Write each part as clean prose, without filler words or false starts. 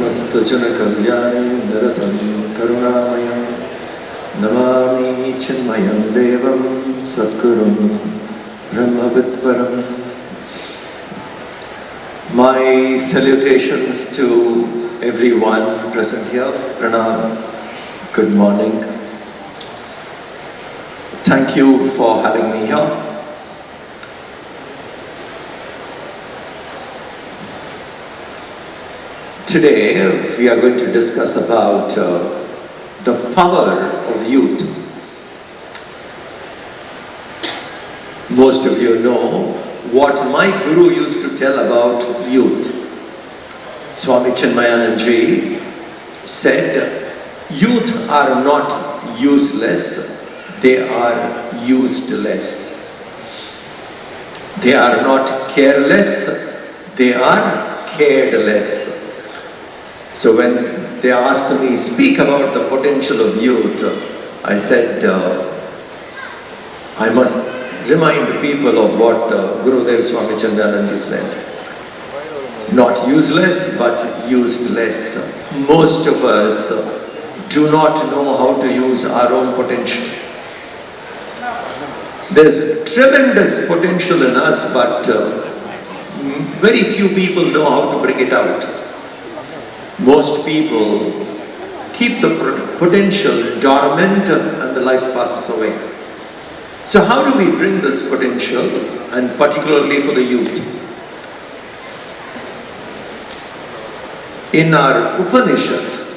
समस्तजनकल्याणे निरतं करुणामयं नमामि चिन्मयं देवं सद्गुरुं ब्रह्मविद्वरम्. My salutations to everyone present here. Pranam. Good morning. Thank you for having me here. Today we are going to discuss about the power of youth. Most of you know what my guru used to tell about youth. Swami Mitrananda said, youth are not useless, they are useless. They are not careless, they are caredless. So when they asked me, speak about the potential of youth, I said, I must remind people of what Gurudev Swami Mitrananda said. Not useless, but useless. Most of us do not know how to use our own potential. There's tremendous potential in us, but very few people know how to bring it out. Most people keep the potential dormant and the life passes away. So how do we bring this potential, and particularly for the youth? In our Upanishad,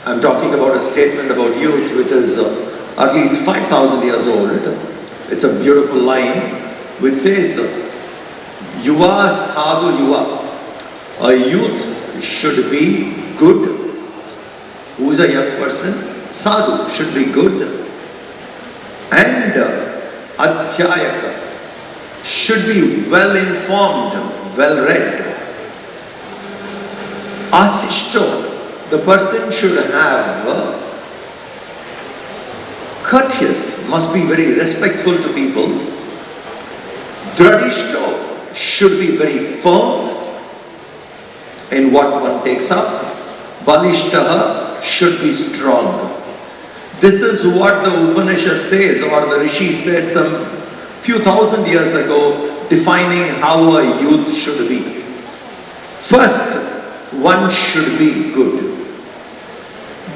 I'm talking about a statement about youth which is at least 5,000 years old. It's a beautiful line which says, Yuva sadhu yuva. A youth should be good. Who's a young person? Sadhu should be good. And Adhyayaka should be well informed, well read. Asishto, the person should have courteous, must be very respectful to people. Dradishto should be very firm in what one takes up. Balishtaha should be strong. This is what the Upanishad says, or the Rishi said some few thousand years ago, defining how a youth should be. First, one should be good.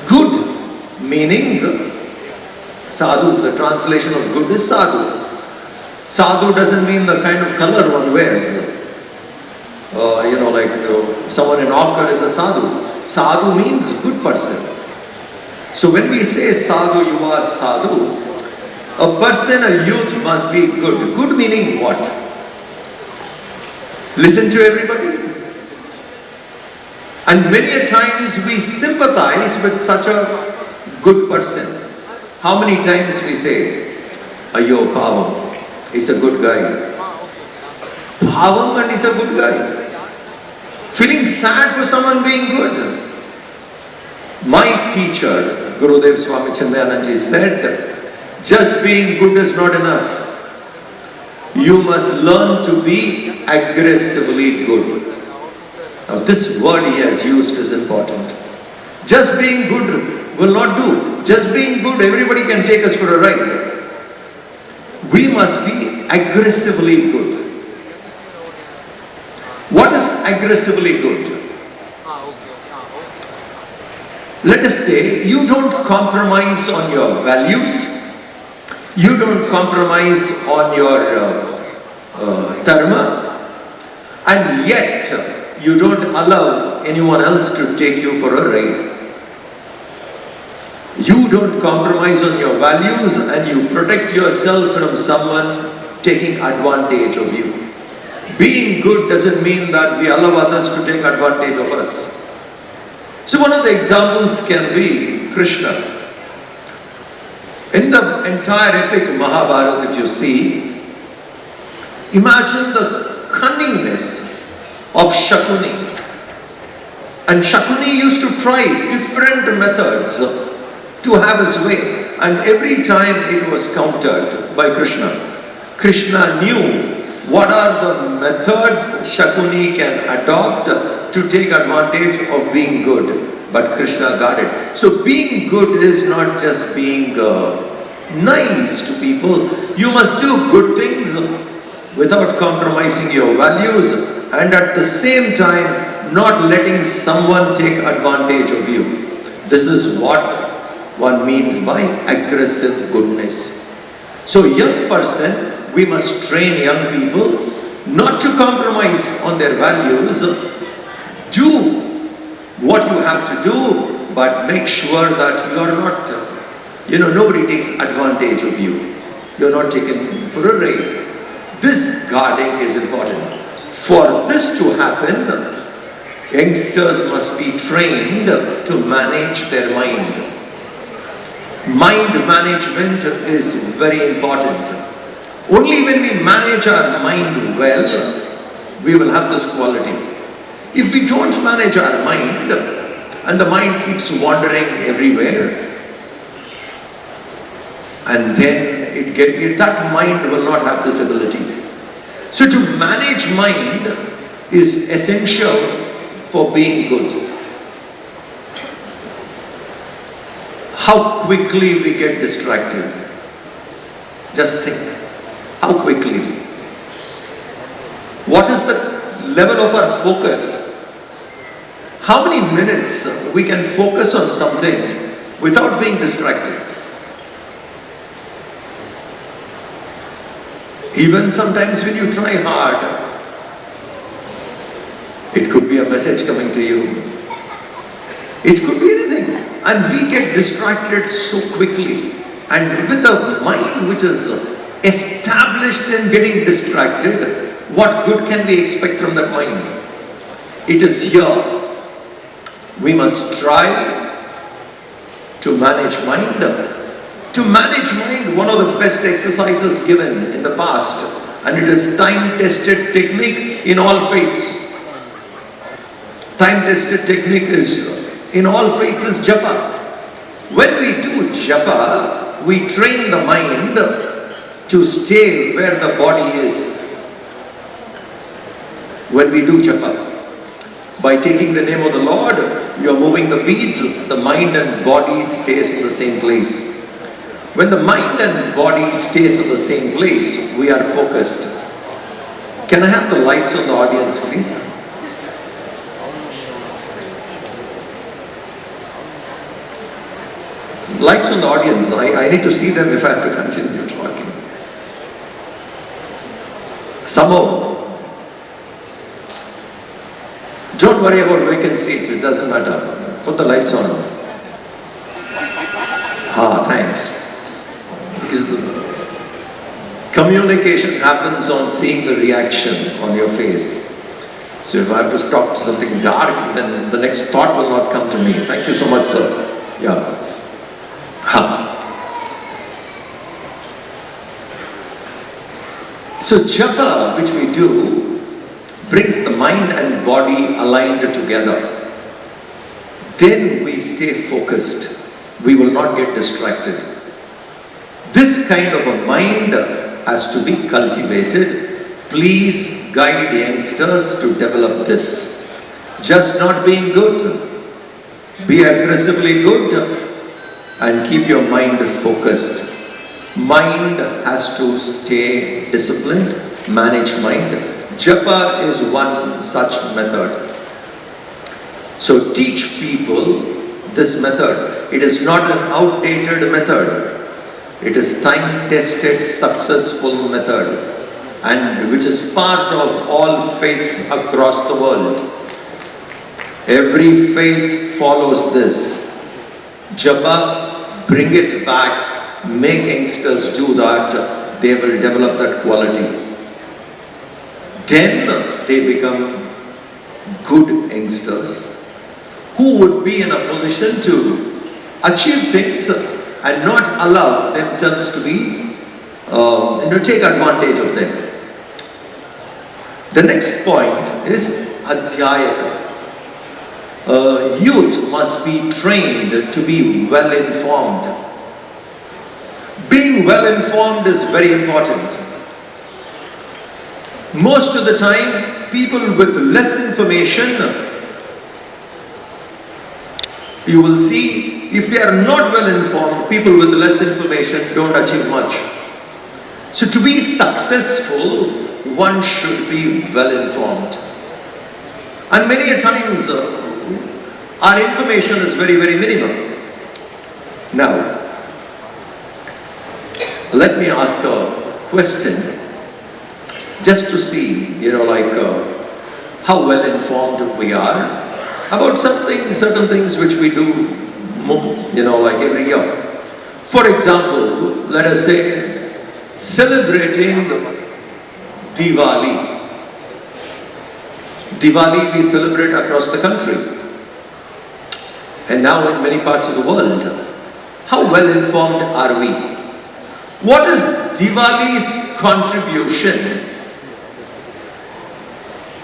Good meaning sadhu. The translation of good is sadhu. Sadhu doesn't mean the kind of color one wears. Someone in ochre is a sadhu. Sadhu means good person. So when we say sadhu, you are sadhu, a person, a youth must be good. Good meaning what? Listen to everybody. And many a times we sympathize with such a good person. How many times we say, Ayyo Pavam, he's a good guy. Pavam, and he's a good guy. Feeling sad for someone being good. My teacher, Gurudev Swami Mitrananda said, just being good is not enough. You must learn to be aggressively good. Now this word he has used is important. Just being good will not do. Just being good, everybody can take us for a ride. We must be aggressively good. What is aggressively good? Let us say you don't compromise on your values, you don't compromise on your dharma, and yet you don't allow anyone else to take you for a ride. You don't compromise on your values and you protect yourself from someone taking advantage of you. Being good doesn't mean that we allow others to take advantage of us. So one of the examples can be Krishna. In the entire epic Mahabharata, if you see, imagine the cunningness of Shakuni. And Shakuni used to try different methods to have his way. And every time it was countered by Krishna. Krishna knew what are the methods Shakuni can adopt to take advantage of being good, but Krishna got it. So being good is not just being nice to people. You must do good things without compromising your values, and at the same time not letting someone take advantage of you. This is what one means by aggressive goodness. So young person, we must train young people not to compromise on their values. Do what you have to do, but make sure that you are not, nobody takes advantage of you. You are not taken for a ride. This guarding is important. For this to happen, youngsters must be trained to manage their mind. Mind management is very important. Only when we manage our mind well, we will have this quality. If we don't manage our mind, and the mind keeps wandering everywhere, and then that mind will not have this ability. So to manage mind is essential for being good. How quickly we get distracted. Just think, how quickly. What is the level of our focus? How many minutes we can focus on something without being distracted? Even sometimes when you try hard, it could be a message coming to you. It could be anything. And we get distracted so quickly. And with a mind which is established in getting distracted, what good can we expect from that mind? It is here. We must try to manage mind. To manage mind, one of the best exercises given in the past, and it is time-tested technique in all faiths. Time-tested technique is in all faiths is japa. When we do japa, we train the mind to stay where the body is. When we do japa, by taking the name of the Lord, you are moving the beads, the mind and body stays in the same place. When the mind and body stays in the same place, we are focused. Can I have the lights on the audience, please? Lights on the audience. I need to see them if I have to continue talking. Somehow, don't worry about vacant seats, it doesn't matter. Put the lights on. Thanks. Because the communication happens on seeing the reaction on your face. So if I have to talk to something dark, then the next thought will not come to me. Thank you so much, sir. Yeah. So japa, which we do, brings the mind and body aligned together. Then we stay focused. We will not get distracted. This kind of a mind has to be cultivated. Please guide youngsters to develop this. Just not being good. Be aggressively good and keep your mind focused. Mind has to stay disciplined. Manage mind. Japa is one such method. So teach people this method. It is not an outdated method. It is time-tested, successful method, and which is part of all faiths across the world. Every faith follows this. Japa, bring it back, make youngsters do that, they will develop that quality. Then they become good youngsters who would be in a position to achieve things and not allow themselves to be, take advantage of them. The next point is adhyayaka. Youth must be trained to be well informed. Being well informed is very important. Most of the time, people with less information You will see, if they are not well informed, people with less information don't achieve much. So to be successful, one should be well informed. And many a times, our information is very, very minimal. Now, let me ask a question, just to see, how well informed we are about certain things which we do, every year. For example, let us say, celebrating Diwali. Diwali we celebrate across the country, and now in many parts of the world. How well informed are we? What is Diwali's contribution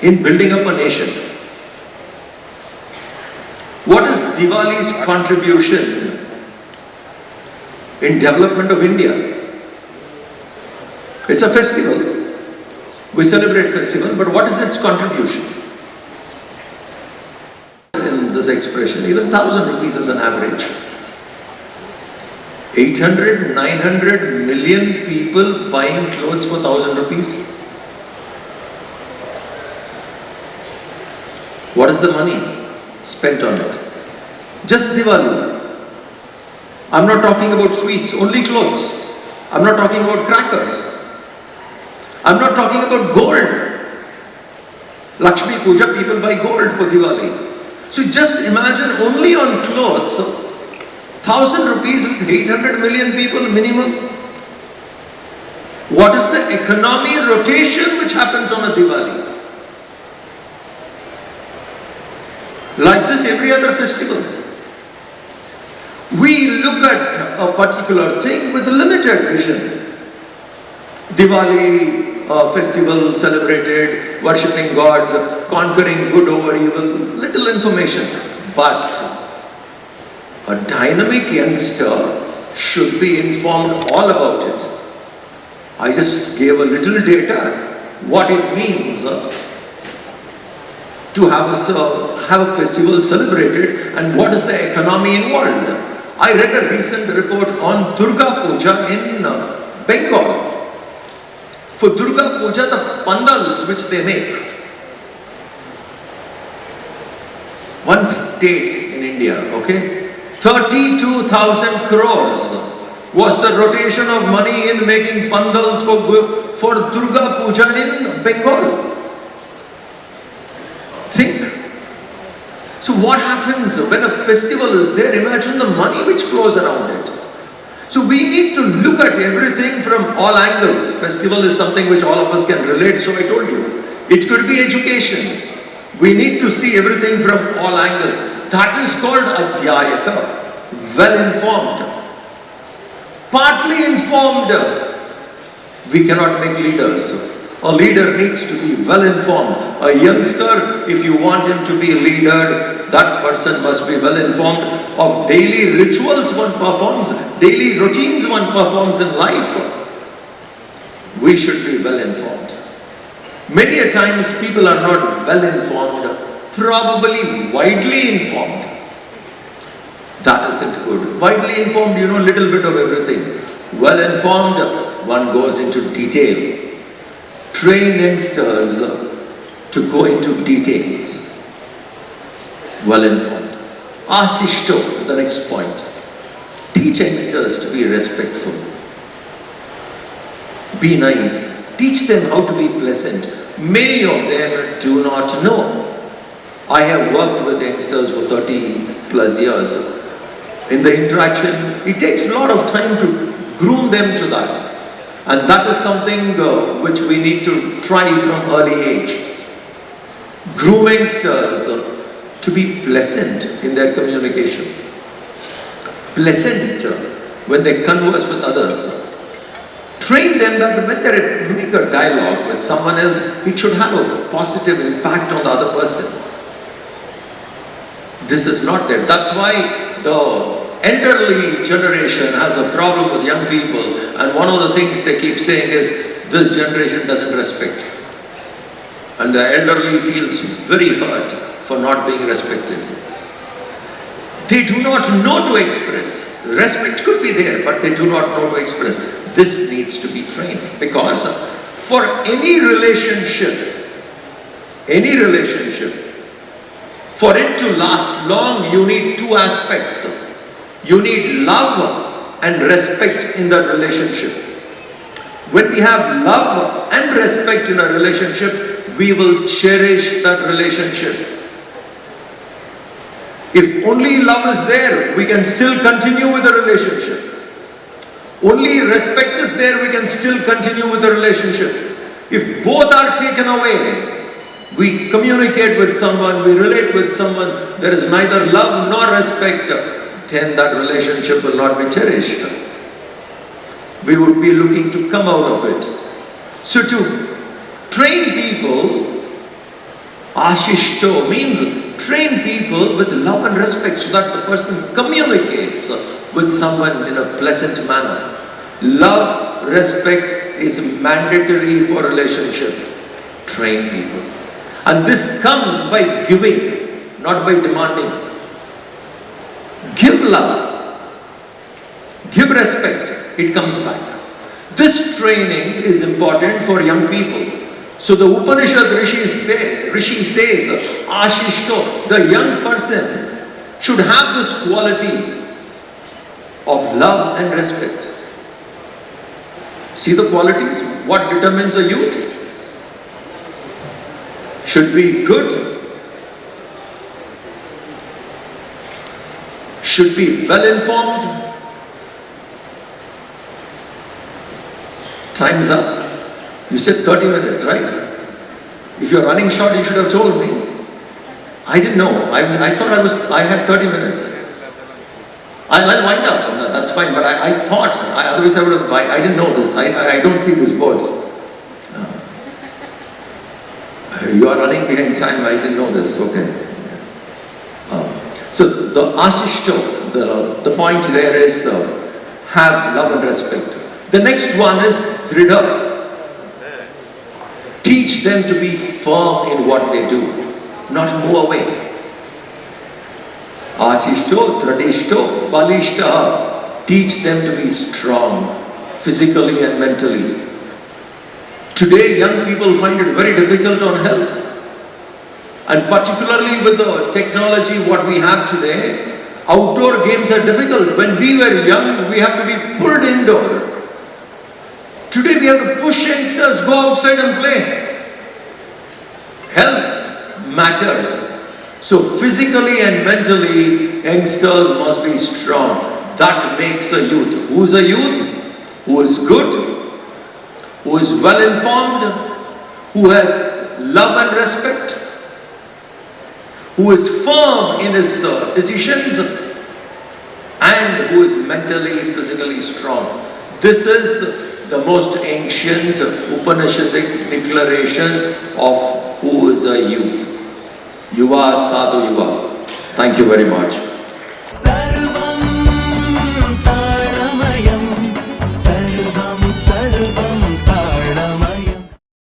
in building up a nation? What is Diwali's contribution in development of India? It's a festival. We celebrate festival, but what is its contribution? In this expression, even 1,000 rupees as an average. 800, 900 million people buying clothes for 1,000 rupees. What is the money spent on it? Just Diwali. I'm not talking about sweets, only clothes. I'm not talking about crackers. I'm not talking about gold. Lakshmi Puja, people buy gold for Diwali. So just imagine, only on clothes, 1,000 rupees with 800 million people minimum. What is the economy rotation which happens on a Diwali? Like this, every other festival. We look at a particular thing with a limited vision. Diwali festival celebrated, worshipping gods, conquering good over evil, little information. But a dynamic youngster should be informed all about it. I just gave a little data, what it means to have a festival celebrated and what is the economy involved. I read a recent report on Durga Puja in Bengal. For Durga Puja, the pandals which they make, one state in India, 32,000 crores was the rotation of money in making pandals for Durga Puja in Bengal. Think. So what happens when a festival is there? Imagine the money which flows around it. So we need to look at everything from all angles. Festival is something which all of us can relate, so I told you. It could be education. We need to see everything from all angles. That is called Adhyayaka, well informed. Partly informed, we cannot make leaders. A leader needs to be well informed. A youngster, if you want him to be a leader, that person must be well informed of daily rituals one performs, daily routines one performs in life. We should be well informed. Many a times people are not well informed, probably widely informed. That isn't good. Widely informed, you know little bit of everything. Well informed, one goes into detail. Train youngsters to go into details. Well informed. Asishto, the next point. Teach youngsters to be respectful. Be nice. Teach them how to be pleasant. Many of them do not know. I have worked with youngsters for 30 plus years. In the interaction, it takes a lot of time to groom them to that. And that is something which we need to try from early age. Groom youngsters to be pleasant in their communication. Pleasant when they converse with others. Train them that when they make a dialogue with someone else, it should have a positive impact on the other person. This is not there. That's why the elderly generation has a problem with young people, and one of the things they keep saying is, this generation doesn't respect. And the elderly feels very hurt for not being respected. They do not know to express. Respect could be there, but they do not know to express. This needs to be trained, because for any relationship, for it to last long, you need two aspects. You need love and respect in that relationship. When we have love and respect in a relationship, we will cherish that relationship. If only love is there, we can still continue with the relationship. Only respect is there, we can still continue with the relationship. If both are taken away, we communicate with someone, we relate with someone, there is neither love nor respect, then that relationship will not be cherished. We would be looking to come out of it. So to train people, ashishto means train people with love and respect, so that the person communicates with someone in a pleasant manner. Love, respect is mandatory for relationship. Train people. And this comes by giving, not by demanding. Give love, give respect, it comes back. This training is important for young people. So the Upanishad Rishi says, Ashishto, the young person should have this quality of love and respect. See the qualities? What determines a youth? Should be good, should be well informed. Time's up. You said 30 minutes, right? If you're running short, you should have told me. I didn't know. I thought I had 30 minutes. I'll wind up. No, that's fine. But I thought, otherwise I would have. I didn't know this. I don't see these boards. You are running behind time. I didn't know this. Okay. So the ashishto, the point there is have love and respect. The next one is dhrida. Teach them to be firm in what they do, not move away. Ashishto, dradishto, balishta. Teach them to be strong, physically and mentally. Today, young people find it very difficult on health. And particularly with the technology what we have today, outdoor games are difficult. When we were young, we have to be pulled indoor. Today we have to push youngsters, go outside and play. Health matters. So physically and mentally, youngsters must be strong. That makes a youth. Who is a youth? Who is good, who is well informed, who has love and respect, who is firm in his decisions, and who is mentally, physically strong. This is the most ancient Upanishadic declaration of who is a youth. Yuva sadhu yuva. Thank you very much.